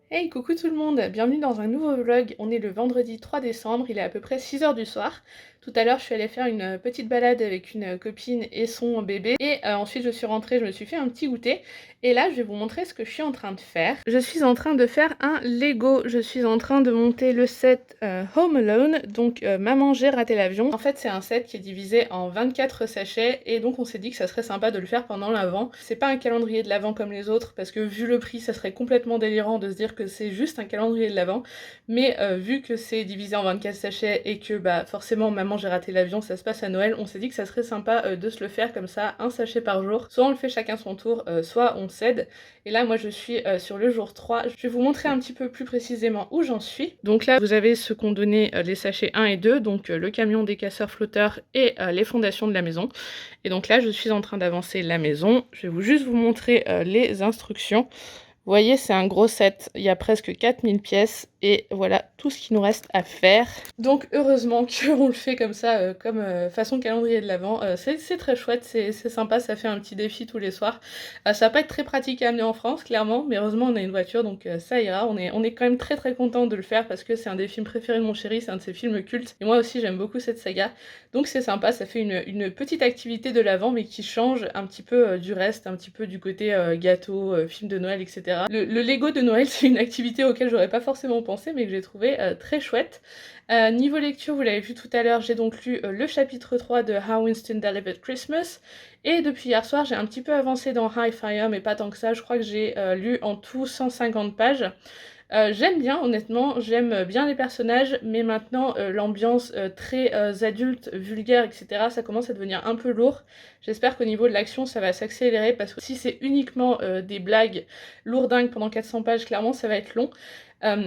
Hey, coucou tout le monde, bienvenue dans un nouveau vlog. On est le vendredi 3 décembre, il est à peu près 6 heures du soir. Tout à l'heure, je suis allée faire une petite balade avec une copine et son bébé. Et ensuite, je suis rentrée, je me suis fait un petit goûter. Et là, je vais vous montrer ce que je suis en train de faire. Je suis en train de faire un Lego. Je suis en train de monter le set Home Alone, donc Maman, j'ai raté l'avion. En fait, c'est un set qui est divisé en 24 sachets. Et donc, on s'est dit que ça serait sympa de le faire pendant l'Avent. C'est pas un calendrier de l'Avent comme les autres, parce que vu le prix, ça serait complètement délirant de se dire que c'est juste un calendrier de l'Avent, mais vu que c'est divisé en 24 sachets et que bah forcément Maman j'ai raté l'avion ça se passe à Noël, on s'est dit que ça serait sympa de se le faire comme ça, un sachet par jour. Soit on le fait chacun son tour, soit on cède. Et là moi je suis sur le jour 3. Je vais vous montrer un petit peu plus précisément où j'en suis. Donc là vous avez ce qu'ont donné les sachets 1 et 2, donc le camion des casseurs flotteurs et les fondations de la maison. Et donc là je suis en train d'avancer la maison. Je vais juste vous montrer les instructions. Vous voyez, c'est un gros set, il y a presque 4000 pièces et voilà tout ce qu'il nous reste à faire. Donc heureusement qu'on le fait comme ça, comme façon calendrier de l'Avent. C'est très chouette, c'est sympa, ça fait un petit défi tous les soirs. Ça va pas être très pratique à amener en France, clairement, mais heureusement on a une voiture, donc ça ira. On est quand même très content de le faire parce que c'est un des films préférés de mon chéri, c'est un de ses films cultes. Et moi aussi j'aime beaucoup cette saga. Donc c'est sympa, ça fait une petite activité de l'Avent, mais qui change un petit peu du reste, un petit peu du côté gâteau, film de Noël, etc. Le Lego de Noël, c'est une activité auquel j'aurais pas forcément pensé, mais que j'ai trouvé très chouette. Niveau lecture, vous l'avez vu tout à l'heure, j'ai donc lu le chapitre 3 de How Winston Delivered Christmas. Et depuis hier soir, j'ai un petit peu avancé dans High Fire, mais pas tant que ça. Je crois que j'ai lu en tout 150 pages. J'aime bien, honnêtement, j'aime bien les personnages, mais maintenant l'ambiance très adulte, vulgaire, etc., ça commence à devenir un peu lourd. J'espère qu'au niveau de l'action, ça va s'accélérer, parce que si c'est uniquement des blagues lourdingues pendant 400 pages, clairement, ça va être long.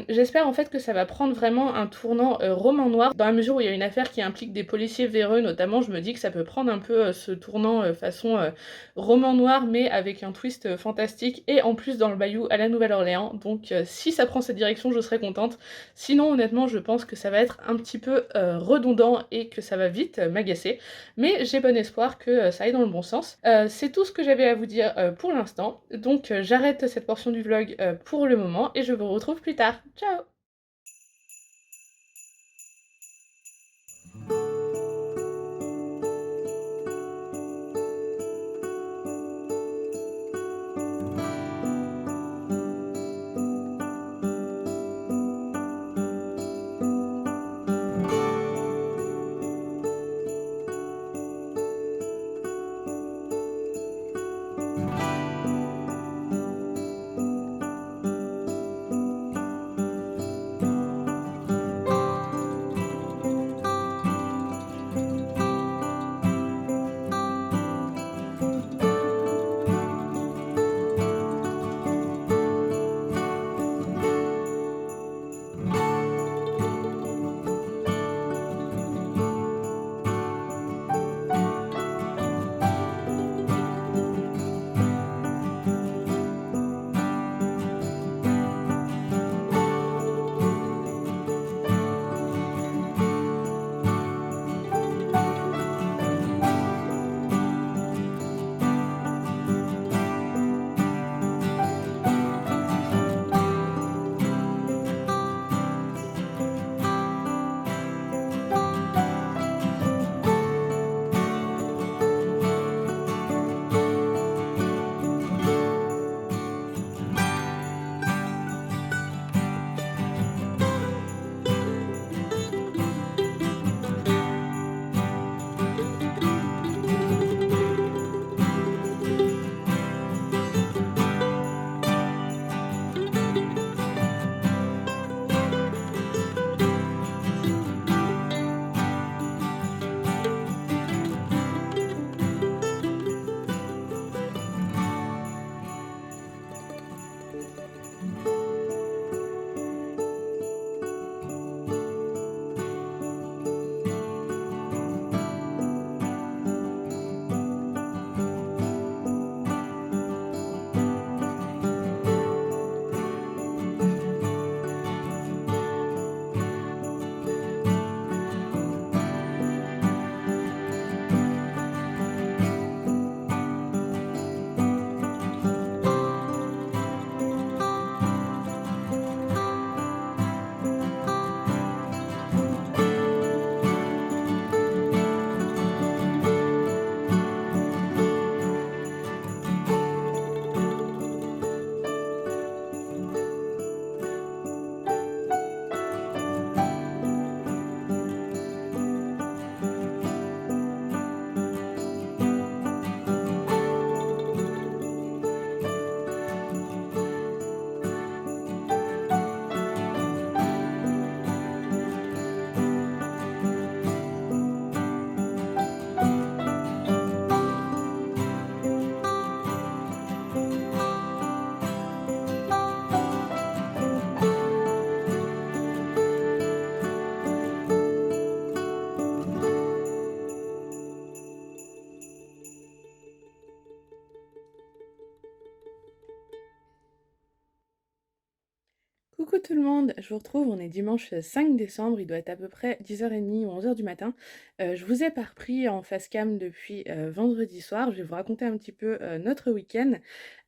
J'espère en fait que ça va prendre vraiment un tournant roman noir, dans la mesure où il y a une affaire qui implique des policiers véreux notamment. Je me dis que ça peut prendre un peu ce tournant façon roman noir, mais avec un twist fantastique, et en plus dans le bayou à la Nouvelle-Orléans. Donc si ça prend cette direction, je serai contente. Sinon honnêtement je pense que ça va être un petit peu redondant et que ça va vite m'agacer, mais j'ai bon espoir que ça aille dans le bon sens. C'est tout ce que j'avais à vous dire pour l'instant, donc j'arrête cette portion du vlog pour le moment et je vous retrouve plus tard. Ciao! tout le monde, je vous retrouve, on est dimanche 5 décembre, il doit être à peu près 10h30 ou 11h du matin. Je vous ai pas repris en face cam depuis vendredi soir, je vais vous raconter un petit peu notre week-end.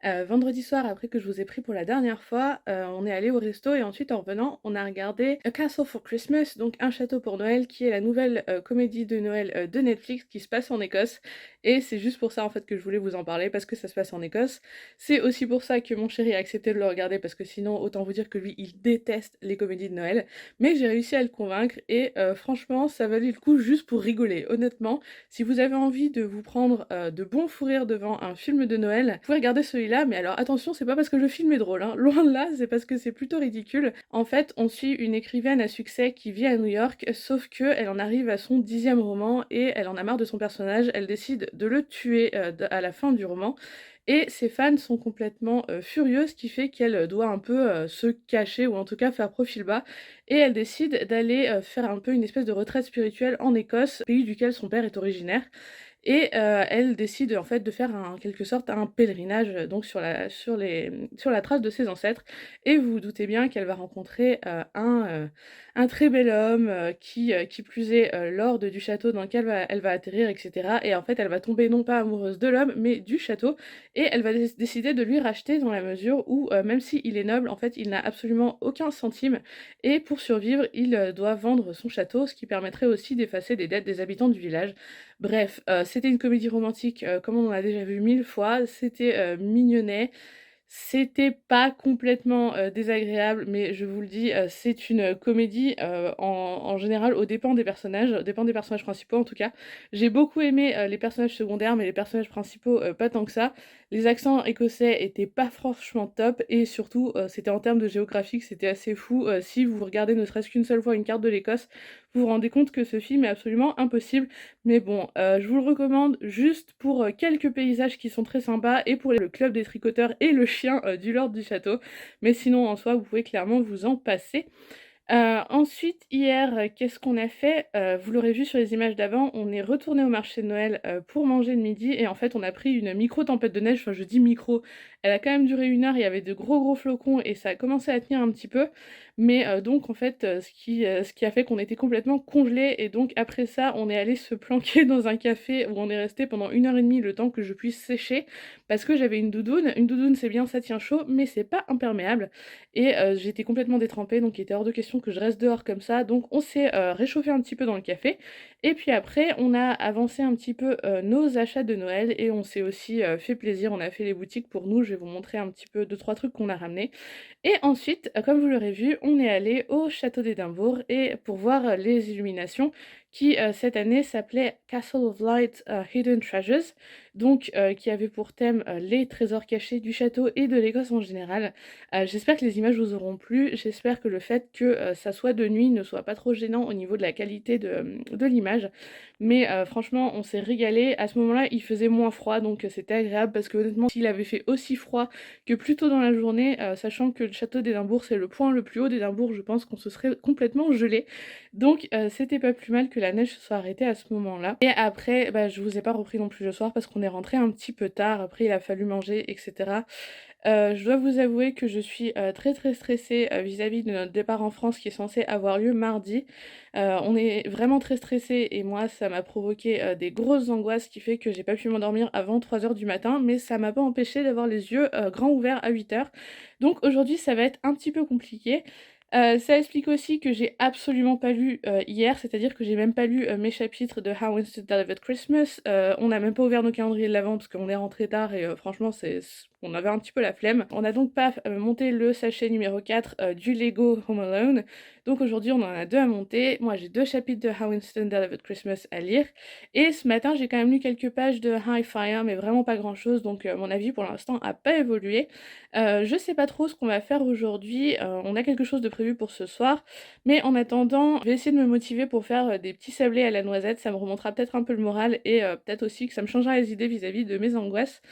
Vendredi soir, après que je vous ai pris pour la dernière fois, on est allé au resto et ensuite en revenant, on a regardé A Castle for Christmas, donc Un château pour Noël, qui est la nouvelle comédie de Noël de Netflix qui se passe en Écosse. Et c'est juste pour ça en fait que je voulais vous en parler, parce que ça se passe en Écosse. C'est aussi pour ça que mon chéri a accepté de le regarder, parce que sinon, autant vous dire que lui, il déteste les comédies de Noël. Mais j'ai réussi à le convaincre et franchement, ça valait le coup juste pour rigoler. Honnêtement, si vous avez envie de vous prendre de bons fous rires devant un film de Noël, vous pouvez regarder celui-là, mais alors attention, c'est pas parce que le film est drôle, hein. Loin de là, c'est parce que c'est plutôt ridicule. En fait, on suit une écrivaine à succès qui vit à New York, sauf que elle en arrive à son 10e roman et elle en a marre de son personnage, elle décide de le tuer à la fin du roman. Et ses fans sont complètement furieux, ce qui fait qu'elle doit un peu se cacher ou en tout cas faire profil bas. Et elle décide d'aller faire un peu une espèce de retraite spirituelle en Écosse, pays duquel son père est originaire. Et elle décide en fait de faire en quelque sorte un pèlerinage donc sur la trace de ses ancêtres. Et vous vous doutez bien qu'elle va rencontrer un très bel homme qui plus est lord du château dans lequel elle va atterrir, etc. Et en fait elle va tomber non pas amoureuse de l'homme mais du château, et elle va décider de lui racheter dans la mesure où même s'il est noble, en fait il n'a absolument aucun centime, et pour survivre il doit vendre son château, ce qui permettrait aussi d'effacer des dettes des habitants du village. Bref, c'était une comédie romantique, comme on en a déjà vu 1000 fois, c'était mignonnet, c'était pas complètement désagréable, mais je vous le dis, c'est une comédie en général aux dépens des personnages principaux en tout cas. J'ai beaucoup aimé les personnages secondaires, mais les personnages principaux pas tant que ça. Les accents écossais étaient pas franchement top, et surtout c'était en termes de géographie que c'était assez fou. Si vous regardez ne serait-ce qu'une seule fois une carte de l'Écosse, vous vous rendez compte que ce film est absolument impossible. Mais bon, je vous le recommande juste pour quelques paysages qui sont très sympas et pour le club des tricoteurs et le chien du lord du château. Mais sinon, en soi, vous pouvez clairement vous en passer. Ensuite, hier, qu'est-ce qu'on a fait? Vous l'aurez vu sur les images d'avant, on est retourné au marché de Noël pour manger le midi, et en fait, on a pris une micro tempête de neige. Enfin, je dis micro, elle a quand même duré 1 heure, il y avait de gros flocons et ça a commencé à tenir un petit peu. Mais donc en fait, ce qui a fait qu'on était complètement congelés, et donc après ça, on est allé se planquer dans un café où on est resté pendant 1 heure et demie, le temps que je puisse sécher, parce que j'avais une doudoune. Une doudoune, c'est bien, ça tient chaud, mais c'est pas imperméable. Et j'étais complètement détrempée, donc il était hors de question que je reste dehors comme ça. Donc on s'est réchauffé un petit peu dans le café, et puis après on a avancé un petit peu nos achats de Noël, et on s'est aussi fait plaisir, on a fait les boutiques pour nous. Je vais vous montrer un petit peu 2-3 trucs qu'on a ramenés. Et ensuite, comme vous l'aurez vu, on est allé au château d'Édimbourg et pour voir les illuminations qui cette année s'appelait Castle of Light Hidden Treasures, donc qui avait pour thème les trésors cachés du château et de l'Écosse en général. J'espère que les images vous auront plu, j'espère que le fait que ça soit de nuit ne soit pas trop gênant au niveau de la qualité de l'image, mais franchement on s'est régalé. À ce moment-là il faisait moins froid, donc c'était agréable, parce que honnêtement s'il avait fait aussi froid que plus tôt dans la journée, sachant que le château d'Édimbourg c'est le point le plus haut d'Édimbourg, je pense qu'on se serait complètement gelé. Donc c'était pas plus mal que la neige se soit arrêtée à ce moment-là. Et après, bah, je vous ai pas repris non plus le soir parce qu'on est rentré un petit peu tard, après il a fallu manger, etc. Je dois vous avouer que je suis très stressée vis-à-vis de notre départ en France qui est censé avoir lieu mardi. On est vraiment très stressés, et moi ça m'a provoqué des grosses angoisses, qui fait que j'ai pas pu m'endormir avant 3h du matin, mais ça m'a pas empêché d'avoir les yeux grands ouverts à 8h. Donc aujourd'hui ça va être un petit peu compliqué. Ça explique aussi que j'ai absolument pas lu hier, c'est-à-dire que j'ai même pas lu mes chapitres de How Winston Delivered Christmas. On n'a même pas ouvert nos calendriers de l'avant parce qu'on est rentré tard, et franchement on avait un petit peu la flemme. On a donc pas monté le sachet numéro 4 du Lego Home Alone. Donc aujourd'hui on en a 2 à monter. Moi j'ai 2 chapitres de How Winston Delivered Christmas à lire. Et ce matin j'ai quand même lu quelques pages de High Fire, mais vraiment pas grand chose, donc mon avis pour l'instant a pas évolué. Je sais pas trop ce qu'on va faire aujourd'hui, on a quelque chose de prévu pour ce soir, mais en attendant, je vais essayer de me motiver pour faire des petits sablés à la noisette, ça me remontera peut-être un peu le moral, et peut-être aussi que ça me changera les idées vis-à-vis de mes angoisses.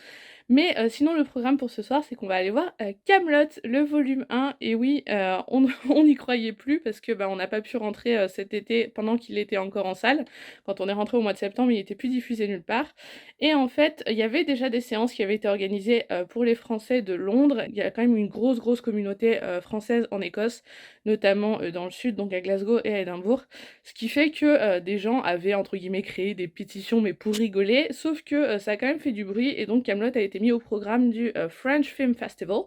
Mais sinon le programme pour ce soir, c'est qu'on va aller voir, Kaamelott, le volume 1 et oui, on on n'y croyait plus parce que, bah, on n'a pas pu rentrer, cet été pendant qu'il était encore en salle. Quand on est rentré au mois de septembre, il était plus diffusé nulle part et en fait, il y avait déjà des séances qui avaient été organisées, pour les Français de Londres. Il y a quand même une grosse, grosse communauté, française en Écosse, notamment, dans le sud, donc à Glasgow et à Édimbourg. Ce qui fait que, des gens avaient entre guillemets «créé des pétitions» mais pour rigoler, sauf que, ça a quand même fait du bruit et donc Kaamelott a été mis au programme du, French Film Festival,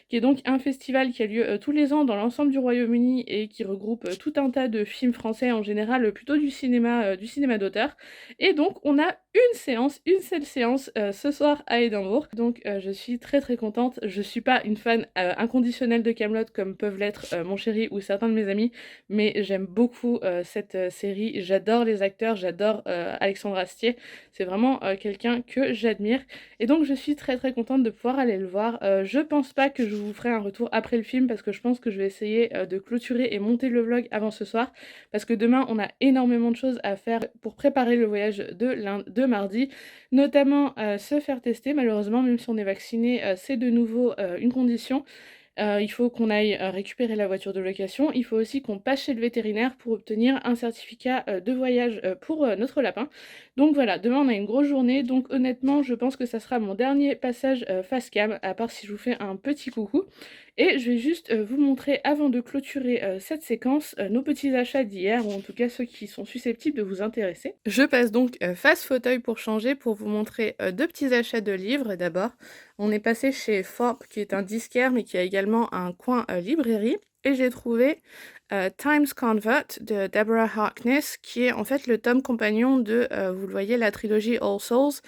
qui est donc un festival qui a lieu, tous les ans dans l'ensemble du Royaume-Uni et qui regroupe, tout un tas de films français en général, plutôt du cinéma d'auteur et donc on a une séance, une seule séance, ce soir à Édimbourg. Donc je suis très, très contente. Je suis pas une fan, inconditionnelle de Kaamelott comme peuvent l'être, mon chéri ou certains de mes amis, mais j'aime beaucoup, cette, série. J'adore les acteurs, j'adore, Alexandre Astier. C'est vraiment, quelqu'un que j'admire et donc je suis très, très contente de pouvoir aller le voir. Je pense pas que je vous ferai un retour après le film parce que je pense que je vais essayer, de clôturer et monter le vlog avant ce soir parce que demain, on a énormément de choses à faire pour préparer le voyage de mardi, notamment, se faire tester malheureusement, même si on est vacciné, c'est de nouveau, une condition. Il faut qu'on aille, récupérer la voiture de location. Il faut aussi qu'on passe chez le vétérinaire pour obtenir un certificat, de voyage, pour, notre lapin. Donc voilà, demain on a une grosse journée, donc honnêtement, je pense que ça sera mon dernier passage, face cam, à part si je vous fais un petit coucou et je vais juste, vous montrer avant de clôturer, cette séquence, nos petits achats d'hier ou en tout cas ceux qui sont susceptibles de vous intéresser. Je passe donc, face fauteuil pour changer, pour vous montrer, 2 petits achats de livres d'abord. On est passé chez Fopp, qui est un disquaire, mais qui a également un coin, librairie et j'ai trouvé, Times Convert de Deborah Harkness, qui est en fait le tome compagnon de, vous le voyez, la trilogie All Souls.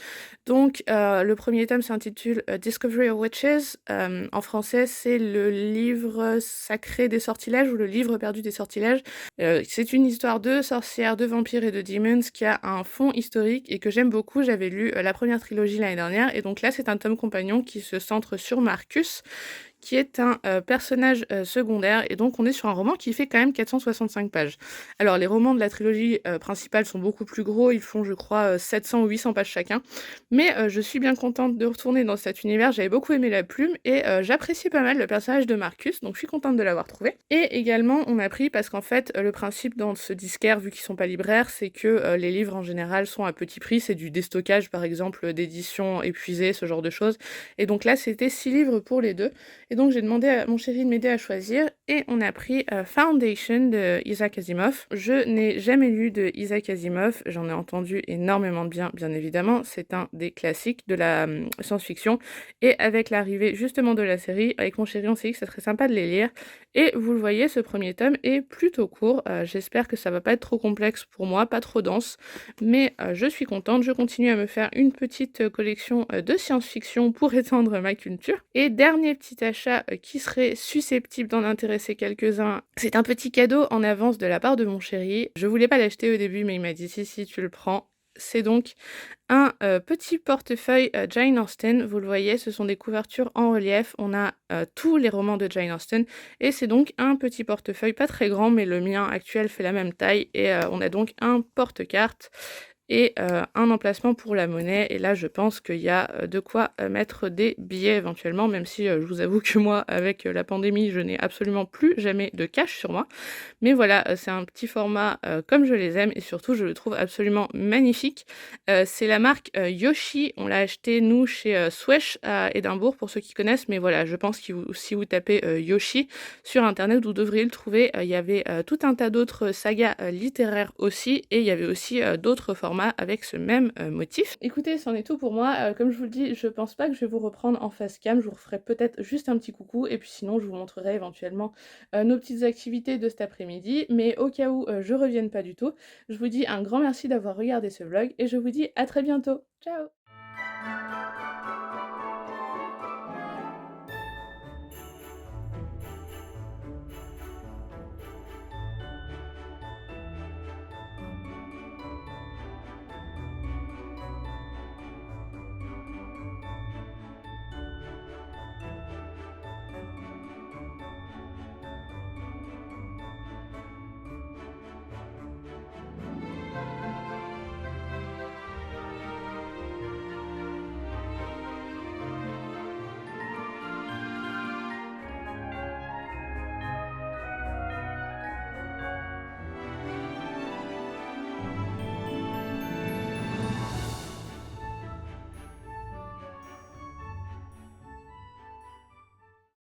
Donc, le premier tome s'intitule, Discovery of Witches. En français, c'est le livre sacré des sortilèges ou le livre perdu des sortilèges. C'est une histoire de sorcières, de vampires et de demons qui a un fond historique et que j'aime beaucoup. J'avais lu, la première trilogie l'année dernière et donc là, c'est un tome compagnon qui se centre sur Marcus, qui est un, personnage, secondaire et donc on est sur un roman qui fait quand même 465 pages. Alors les romans de la trilogie, principale sont beaucoup plus gros, ils font je crois, 700 ou 800 pages chacun, mais je suis bien contente de retourner dans cet univers. J'avais beaucoup aimé la plume et j'apprécie pas mal le personnage de Marcus, donc je suis contente de l'avoir trouvé et également on a pris parce qu'en fait, le principe dans ce disquaire, vu qu'ils sont pas libraires, c'est que, les livres en général sont à petit prix, c'est du déstockage par exemple, d'éditions épuisées, ce genre de choses et donc là, c'était 6 livres pour les 2 et donc j'ai demandé à mon chéri de m'aider à choisir et on a pris, Foundation de Isaac Asimov. Je n'ai jamais lu de Isaac Asimov, j'en ai entendu énormément de bien, bien évidemment. C'est un des classiques de la, science-fiction et avec l'arrivée justement de la série, avec mon chéri, on s'est dit que ça serait sympa de les lire et vous le voyez, ce premier tome est plutôt court. J'espère que ça va pas être trop complexe pour moi, pas trop dense, mais je suis contente. Je continue à me faire une petite, collection, de science-fiction pour étendre ma culture et dernier petit achat, qui serait susceptible d'en intéresser quelques-uns, c'est un petit cadeau en avance de la part de mon chéri. Je voulais pas l'acheter au début, mais il m'a dit: «Si, si, tu le prends». C'est donc un, petit portefeuille, Jane Austen. Vous le voyez, ce sont des couvertures en relief. On a, tous les romans de Jane Austen et c'est donc un petit portefeuille, pas très grand, mais le mien actuel fait la même taille et on a donc un porte-cartes et un emplacement pour la monnaie et là, je pense qu'il y a, de quoi, mettre des billets éventuellement, même si, je vous avoue que moi, avec, la pandémie, je n'ai absolument plus jamais de cash sur moi. Mais voilà, c'est un petit format, comme je les aime et surtout, je le trouve absolument magnifique. C'est la marque, Yoshi. On l'a acheté, nous, chez, Swesh à Édimbourg, pour ceux qui connaissent, mais voilà, je pense que si vous tapez, Yoshi sur internet, vous devriez le trouver. Il y avait, tout un tas d'autres sagas, littéraires aussi et il y avait aussi, d'autres formats avec ce même, motif. Écoutez, c'en est tout pour moi. Comme je vous le dis, je pense pas que je vais vous reprendre en face cam. Je vous referai peut-être juste un petit coucou et puis sinon, je vous montrerai éventuellement, nos petites activités de cet après-midi. Mais au cas où, je revienne pas du tout, je vous dis un grand merci d'avoir regardé ce vlog et je vous dis à très bientôt. Ciao!